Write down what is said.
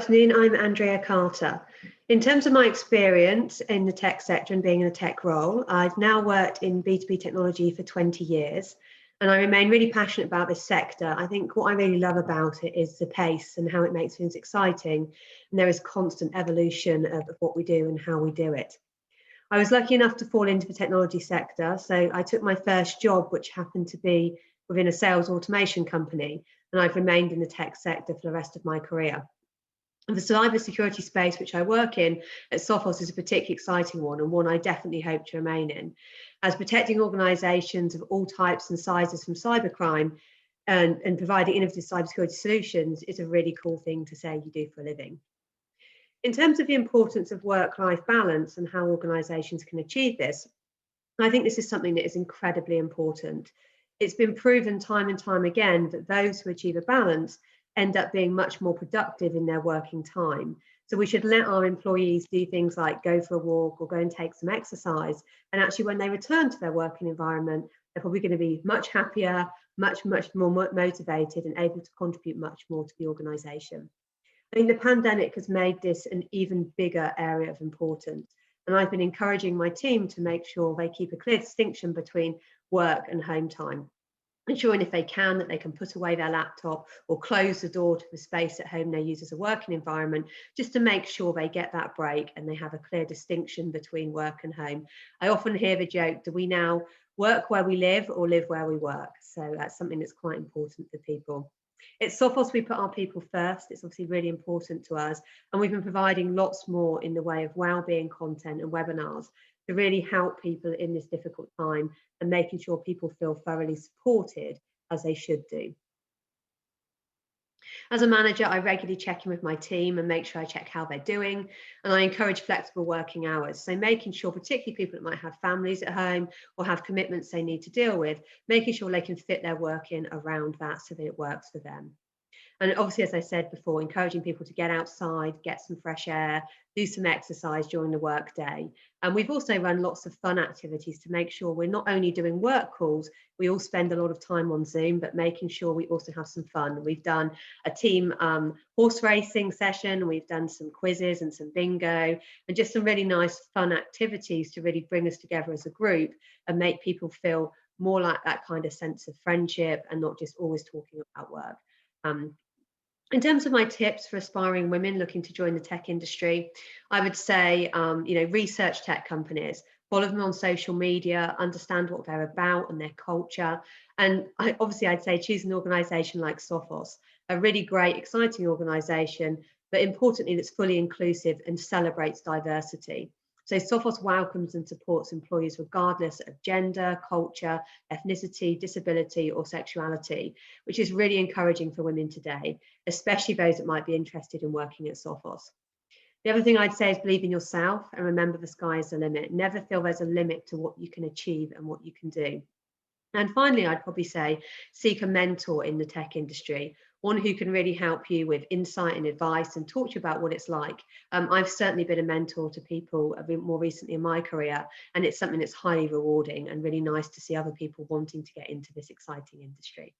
afternoon, I'm Andrea Carter. In terms of my experience in the tech sector and being in a tech role, I've now worked in B2B technology for 20 years, and I remain really passionate about this sector. I think what I really love about it is the pace and how it makes things exciting, and there is constant evolution of what we do and how we do it. I was lucky enough to fall into the technology sector, so I took my first job, which happened to be within a sales automation company, and I've remained in the tech sector for the rest of my career. And the cybersecurity space which I work in at Sophos is a particularly exciting one, and one I definitely hope to remain in, as protecting organisations of all types and sizes from cybercrime and providing innovative cybersecurity solutions is a really cool thing to say you do for a living. In terms of the importance of work-life balance and how organisations can achieve this, I think this is something that is incredibly important. It's been proven time and time again that those who achieve a balance end up being much more productive in their working time. So we should let our employees do things like go for a walk or go and take some exercise. And actually, when they return to their working environment, they're probably going to be much happier, much more motivated and able to contribute much more to the organisation. I think the pandemic has made this an even bigger area of importance. And I've been encouraging my team to make sure they keep a clear distinction between work and home time, ensuring if they can that they can put away their laptop or close the door to the space at home they use as a working environment, just to make sure they get that break and they have a clear distinction between work and home. I often hear the joke, do we now work where we live or live where we work? So that's something that's quite important for people. At Sophos, we put our people first. It's obviously really important to us, and we've been providing lots more in the way of wellbeing content and webinars to really help people in this difficult time and making sure people feel thoroughly supported, as they should do. As a manager, I regularly check in with my team and make sure I check how they're doing, and I encourage flexible working hours. So making sure, particularly people that might have families at home or have commitments they need to deal with, making sure they can fit their work in around that so that it works for them. And obviously, as I said before, encouraging people to get outside, get some fresh air, do some exercise during the work day. And we've also run lots of fun activities to make sure we're not only doing work calls, we all spend a lot of time on Zoom, but making sure we also have some fun. We've done a team horse racing session, we've done some quizzes and some bingo, and just some really nice fun activities to really bring us together as a group and make people feel more like that kind of sense of friendship and not just always talking about work. In terms of my tips for aspiring women looking to join the tech industry, I would say, research tech companies, follow them on social media, understand what they're about and their culture. And I'd say choose an organisation like Sophos, a really great, exciting organisation, but importantly, that's fully inclusive and celebrates diversity. So Sophos welcomes and supports employees regardless of gender, culture, ethnicity, disability or sexuality, which is really encouraging for women today, especially those that might be interested in working at Sophos. The other thing I'd say is believe in yourself and remember the sky is the limit. Never feel there's a limit to what you can achieve and what you can do. And finally, I'd probably say seek a mentor in the tech industry, one who can really help you with insight and advice and talk to you about what it's like. I've certainly been a mentor to people more recently in my career, and it's something that's highly rewarding and really nice to see other people wanting to get into this exciting industry.